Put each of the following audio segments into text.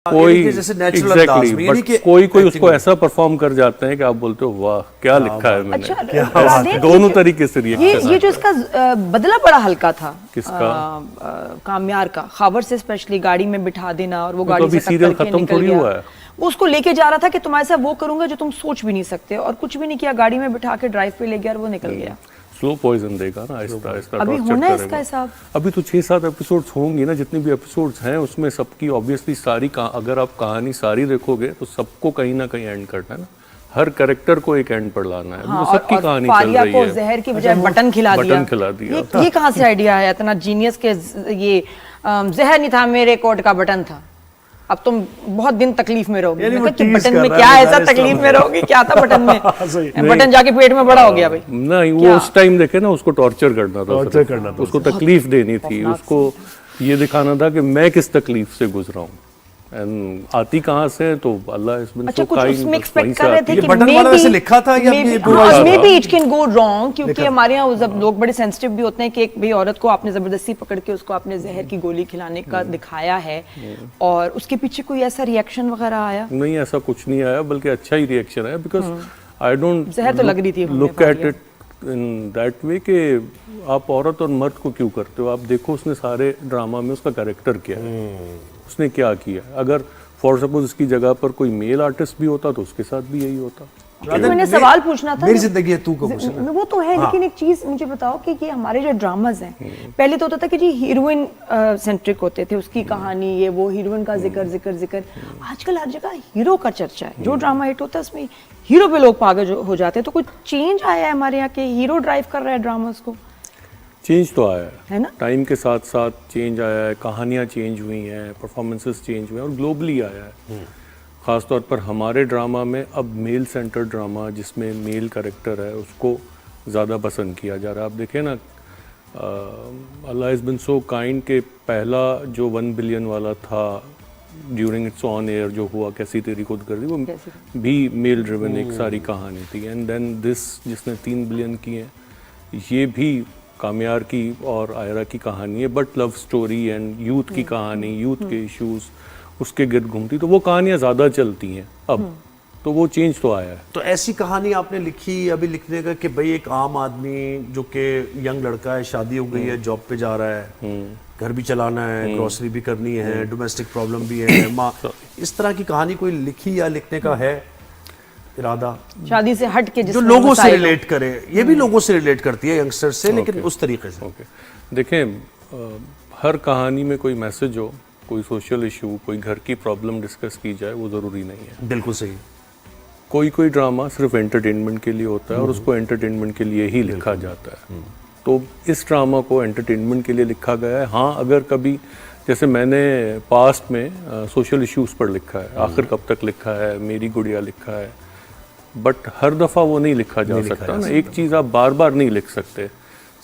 कोई जैसे नेचुरल अंदाज में, यानी कि कोई उसको ऐसा परफॉर्म कर जाते हैं कि आप बोलते हो वाह क्या लिखा है मैंने। अच्छा, दोनों तरीके से रिएक्शन। ये जो इसका बदला बड़ा हल्का था, किसका? कामयार का, खबर से स्पेशली गाड़ी में बिठा देना और वो तो गाड़ी अभी से सीरियल टक्कर के खत्म निकल थोड़ी गया। हुआ है। वो उसको लेके जा रहा था कि तुम्हारे साथ वो करूंगा जो तुम सोच भी नहीं सकते, और कुछ भी नहीं किया, गाड़ी में बिठा के ड्राइव पे ले गया और वो निकल गया। स्लो पॉइजन देगा ना, आहिस्ता आहिस्ता अभी टॉर्चर होना है करेगा। इसका हिसाब। अभी तो 6-7 एपिसोड्स होंगी ना, जितनी भी एपिसोड्स हैं उसमें सबकी ऑब्वियसली सारी अगर आप कहानी सारी देखोगे तो सबको कहीं ना कहीं एंड करना है ना, हर कैरेक्टर को एक एंड पर लाना है। हाँ, सबकी कहानी चल फारिया रही को है। जहर की बजाय बटन खिला दिया। ये कहाँ से आइडिया है इतना जीनियस के? ये जहर नहीं था, मेरे कोट का बटन था। अब तुम बहुत दिन तकलीफ में रहोगे। कि बटन में क्या ऐसा तकलीफ में रहोगी? क्या था बटन में? बटन जाके पेट में बड़ा हो गया भाई। नहीं, वो उस टाइम देखे ना, उसको टॉर्चर करना था, उसको तकलीफ देनी थी, उसको ये दिखाना था कि मैं किस तकलीफ से गुजरा हूँ। एंड आती कहाँ से, तो अल्लाह इस बिन अच्छा, सो कुछ काइंड, उसमें एक्सपेक्ट कर रहे थे कि बटन वाला वैसे लिखा था या may be it can go wrong, क्योंकि हमारे यहाँ जब लोग बड़े सेंसिटिव भी होते हैं कि एक भाई औरत को आपने जबरदस्ती पकड़ के उसको आपने जहर की गोली खिलाने का दिखाया है, और उसके पीछे कोई ऐसा रिएक्शन वगैरह आया? नहीं, ऐसा कुछ नहीं आया, बल्कि अच्छा ही रिएक्शन आया, बिकॉज आई डोंट जहर तो लग रही थी, look at it in that way कि आप औरत और मर्द को क्यों करते हो। आप देखो उसने सारे ड्रामा में उसका कैरेक्टर क्या है, उसने क्या किया। अगर फॉर सपोज इसकी जगह पर कोई मेल आर्टिस्ट भी होता तो उसके साथ भी यही होता। मैंने सवाल पूछना था, मेरी जिंदगी है तू को पूछना। वो तो है, लेकिन एक चीज मुझे बताओ कि ये हमारे जो ड्रामाज हैं, पहले तो होता था कि जी हीरोइन सेंट्रिक होते थे, उसकी कहानी ये वो, हीरोइन का जिक्र। आजकल हर जगह हीरो का चर्चा है। जो ड्रामा हिट होता है उसमें हीरो पे लोग पागल हो जाते हैं। तो कुछ चेंज आया है हमारे यहाँ के? हीरो ड्राइव कर रहा है ड्रामास को? चेंज तो आया है ना, टाइम के साथ साथ चेंज आया है, कहानियाँ चेंज हुई हैं, परफॉर्मेंसेस चेंज हुए हैं, और ग्लोबली आया है। ख़ासतौर पर हमारे ड्रामा में अब मेल सेंटर ड्रामा, जिसमें मेल कैरेक्टर है, उसको ज़्यादा पसंद किया जा रहा है। आप देखें ना, अल्लाह इज़ बिन सो काइंड के पहला जो 1 बिलियन वाला था ड्यूरिंग इट्स ऑन एयर जो हुआ, कैसी तेरी खुद कर दी, वो भी मेल ड्रिवन एक सारी कहानी थी। एंड देन दिस जिसने 3 बिलियन किए, ये भी कामयार की और आयरा की कहानी है, but love story and youth की कहानी, यूथ के इश्यूज उसके गिर्द घूमती, तो वो कहानियाँ ज़्यादा चलती हैं अब। तो वो चेंज तो आया है। तो ऐसी कहानी आपने लिखी अभी लिखने का कि भाई एक आम आदमी जो कि यंग लड़का है, शादी हो गई है, जॉब पे जा रहा है, घर भी चलाना है, ग्रोसरी भी करनी है, डोमेस्टिक प्रॉब्लम भी है, माँ, इस तरह की कहानी कोई लिखी या लिखने का है इरादा? शादी से हट के जो लोगों से रिलेट करे। ये भी लोगों से रिलेट करती है, यंगस्टर से, लेकिन उस तरीके से। देखें, हर कहानी में कोई मैसेज हो, कोई सोशल इशू, कोई घर की प्रॉब्लम डिस्कस की जाए, वो ज़रूरी नहीं है। बिल्कुल सही। कोई ड्रामा सिर्फ एंटरटेनमेंट के लिए होता है और उसको एंटरटेनमेंट के लिए ही लिखा जाता है। तो इस ड्रामा को एंटरटेनमेंट के लिए लिखा गया है। हाँ, अगर कभी, जैसे मैंने पास्ट में सोशल इश्यूज़ पर लिखा है, आखिर कब तक लिखा है, मेरी गुड़िया लिखा है, बट हर दफ़ा वो नहीं लिखा जा सकता ना। एक चीज़ आप बार बार नहीं लिख सकते।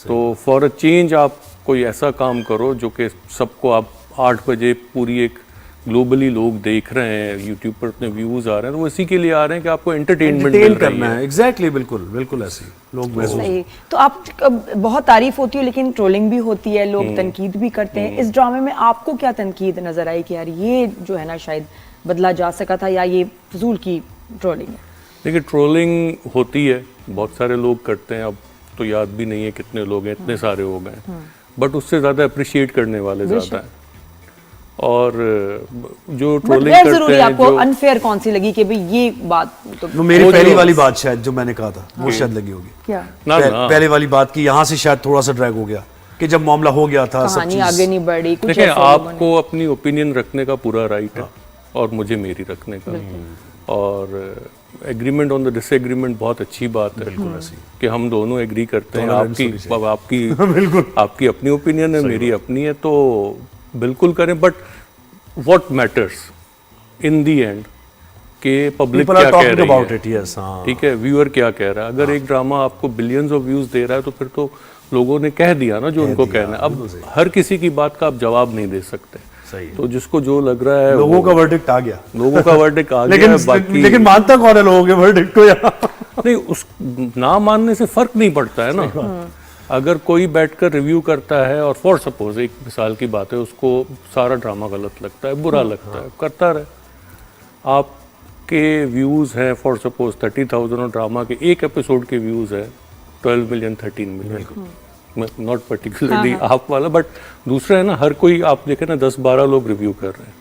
तो फॉर अ चेंज आप कोई ऐसा काम करो जो कि सबको, आप 8 बजे पूरी एक ग्लोबली लोग देख रहे हैं, यूट्यूब पर इतने व्यूज़ आ रहे हैं, तो वो इसी के लिए आ रहे हैं कि आपको एंटरटेनमेंट करना है। एग्जैक्टली, बिल्कुल ऐसे लोग महसूस। तो आप बहुत तारीफ होती है, लेकिन ट्रोलिंग भी होती है, लोग तनकीद भी करते हैं। इस ड्रामे में आपको क्या तनकीद नजर आई कि यार ये जो है ना शायद बदला जा सका था, या ये फजूल की ट्रोलिंग है? देखिए, ट्रोलिंग होती है, बहुत सारे लोग करते हैं, अब तो याद भी नहीं है कितने लोग हैं, इतने सारे हो गए, बट उससे ज़्यादा अप्रिशिएट करने वाले ज़्यादा हैं। और जो ट्रोलिंग करते हैं, आपको अनफेयर कौन सी लगी कि भाई ये बात तो मेरी पहली वाली बात शायद जो मैंने कहा था वो शायद लगी होगी। क्या? पहले वाली बात की यहाँ से शायद थोड़ा सा ड्रैग हो गया कि जब मामला हो गया था, सब चीज आगे नहीं बढ़ी। देखिए, आपको अपनी ओपिनियन रखने का पूरा राइट है, और मुझे मेरी रखने का। और एग्रीमेंट ऑन द डिसएग्रीमेंट बहुत अच्छी बात है कि हम दोनों एग्री करते हैं। आपकी अपनी ओपिनियन है, मेरी अपनी है, तो बिल्कुल करें। But what matters in the and के पब्लिक क्या कह रही है, ठीक है, व्यूअर क्या कह रहा है। अगर एक ड्रामा आपको बिलियंस ऑफ व्यूज दे रहा है, तो फिर तो लोगों ने कह दिया ना जो उनको कहना है। अब हर किसी की बात का आप जवाब नहीं दे सकते। सही। तो जिसको जो लग रहा है, लोगों का वर्डिक्ट आ गया, लेकिन मानता कौन है लोगों के वर्डिक्ट को? यार नहीं, उस ना मानने से फर्क नहीं पड़ता है ना। अगर कोई बैठकर रिव्यू करता है और फॉर सपोज एक मिसाल की बात है, उसको सारा ड्रामा गलत लगता है, बुरा लगता है, करता रहे। आपके व्यूज़ हैं फॉर सपोज 30,000 और ड्रामा के एक एपिसोड के व्यूज़ है 12 मिलियन 13 मिलियन, नॉट पर्टिकुलरली आप वाला, बट दूसरा है ना, हर कोई आप देखें ना 10-12 लोग रिव्यू कर रहे हैं।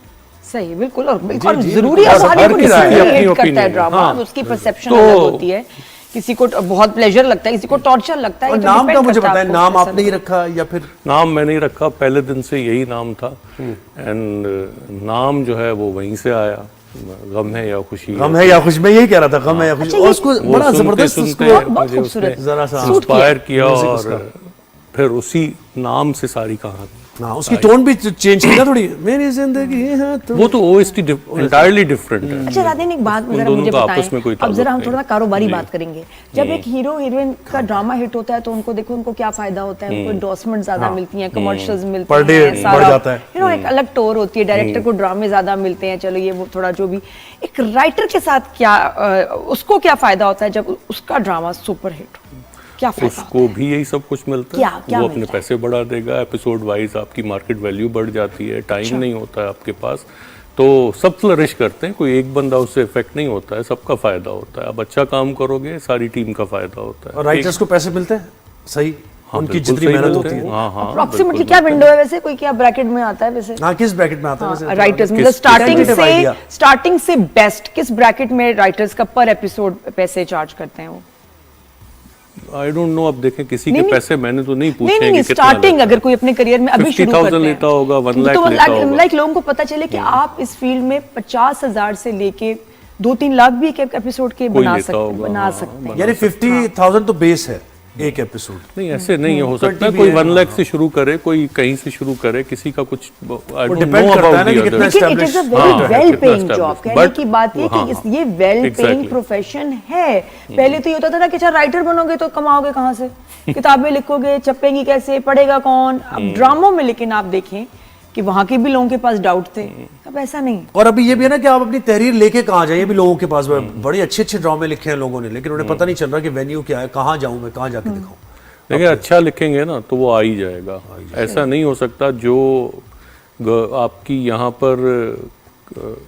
सही, बिल्कुल। और जरूरी है, और हर किसी की अपनी करता है opinion, ड्रामा, हाँ। उसकी परसेप्शन तो- अलग होती है। किसी को बहुत प्लेजर लगता है, किसी को टॉर्चर लगता है। और ये तो नाम का depend मुझे करता पता है है, आपको नाम कैसा आपने ही लगता रखा या फिर नाम मैंने ही रखा, पहले दिन से यही नाम था, एंड नाम जो है वो वहीं से आया, गम है या खुशी गम है या खुशी, मैं यही कह रहा था, गम है या खुशी। अच्छा, और ये- उसको वो बड़ा सुनते जबरदस्त सुनते उसको बहुत मुझे खूबसूरत। उसने जरा सा सूट किया। इंस्पायर किया, म्यूजिक और उसका। फिर उसी नाम से सारी कहानी। हाँ, उसकी टोन भी चेंज की ना थोड़ी, मेरी जिंदगी है तो वो तो OST इंटायरली डिफरेंट है। अच्छा राधे, एक बात उन जरा दोनों मुझे का आपस में कोई बताएं, अब जरा हम ताल्लुक थोड़ा नहीं। कारोबारी जी। बात करेंगे। जब एक हीरो हीरोइन का ड्रामा हिट होता है तो उनको देखो, उनको क्या फायदा होता है, उनको एंडोर्समेंट ज्यादा मिलती हैं, कमर्शियल्स मिलते Per day हैं, बढ़ जाता है। एक अलग टोर होती है, डायरेक्टर को ड्रामे ज्यादा मिलते हैं, चलो ये वो थोड़ा जो भी। एक राइटर के साथ क्या उसको क्या फायदा होता है जब उसका ड्रामा सुपर हिट हो? क्या फायदा होता उसको भी यही सब कुछ मिलता क्या- है, क्या वो अपने मिलता है? पैसे बढ़ा देगा, एपिसोड वाइज आपकी मार्केट वैल्यू बढ़ जाती है, टाइम नहीं होता है आपके पास, तो सब फ्लरिश करते हैं, कोई एक बंदा उससे इफेक्ट नहीं होता है, सबका फायदा होता है। आप अच्छा काम करोगे, सारी टीम का फायदा होता है। और राइटर्स को पैसे मिलते हैं सही, हाँ, उनकी बिल्कुल जितनी सही मेहनत मिलते होती हैं। है। हाँ हाँ, अप्रोक्सीमेटली बिल्कुल क्या मिलते विंडो है वैसे, कोई क्या ब्रैकेट में आता है वैसे? हाँ, किस ब्रैकेट में आता है वैसे? राइटर्स मतलब किस- tentative idea? स्टार्टिंग से बेस्ट किस ब्रैकेट में राइटर्स का पर एपिसोड पैसे चार्ज करते हैं वो? आई डोंट नो, अब देखें किसी नहीं, के नहीं। पैसे मैंने तो नहीं पूछे नहीं हैं नहीं, कि कितना स्टार्टिंग लेता है। अगर कोई अपने करियर में अभी शुरू 50,000 करते हैं लेता होगा, 1 लाख तो लेता होगा। लाइक लोगों को पता चले कि आप इस फील्ड में 50,000 से लेके 2-3 लाख भी एक एपिसोड के कोई बना लेता सकते होगा, हाँ, हैं। यानी 50,000 तो बेस है एक एपिसोड। नहीं, ऐसे नहीं हो सकता 20 भी कोई है। 1 लाख से शुरू करे, कोई कहीं से शुरू करे, किसी का कुछ I don't depend know करता है about ना the कि कितना others। लेकिन इट इज अ वेरी हाँ, वेल कितना पेइंग जॉब। established, कहने but- की बात ये हाँ, कि ये वेल पेइंग exactly। प्रोफेशन है। पहले तो ये होता था ना कि अच्छा राइटर बनोगे तो कमाओगे कहाँ से, किताबें लिखोगे, छपेंगी कैसे, पढ़ेगा कौन। अब ड्रामों में लेकिन आप देखें कि वहां के भी लोगों के पास डाउट थे, अब ऐसा नहीं। और अभी ये भी है ना कि आप अपनी तहरीर लेके कहाँ जाए, ये भी लोगों के पास बड़े अच्छे अच्छे ड्रामे लिखे हैं लोगों ने, लेकिन उन्हें पता नहीं चल रहा कि वेन्यू क्या है, कहाँ जाऊं मैं, कहाँ जाके दिखाऊं। देखिए, अच्छा लिखेंगे ना तो वो आ ही जाएगा। ऐसा नहीं हो सकता जो आपकी यहाँ पर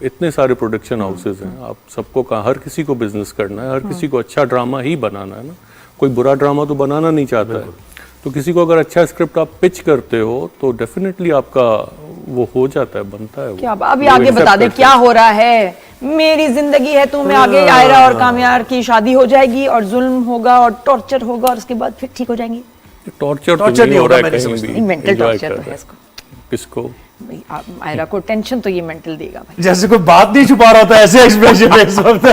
इतने सारे प्रोडक्शन हाउसेज हैं, आप सबको हर किसी को बिजनेस करना है, हर किसी को अच्छा ड्रामा ही बनाना है ना, कोई बुरा ड्रामा तो बनाना नहीं चाहता है। तो किसी को अगर अच्छा स्क्रिप्ट आप पिच करते हो तो डेफिनेटली आपका वो हो जाता है, बनता है वो। क्या अभी वो आगे accept बता दे करते क्या हो रहा है। मेरी जिंदगी है तू में आगे आयरा और कामयार की शादी हो जाएगी और जुल्म होगा और टॉर्चर होगा और उसके बाद फिर ठीक हो जाएंगे। हैं। टॉर्चर Torture तो नहीं नहीं हो होगा, रहा है मैंने कहीं समझा। भी, मेंटल enjoy टॉर्चर कर तो रहे है हैं। इसको। किसको? भाई, आयरा को टेंशन तो ये मेंटल देगा भाई। जैसे कोई बात नहीं छुपा रहा था, ऐसे एक्सप्रेशन है इस वक्त।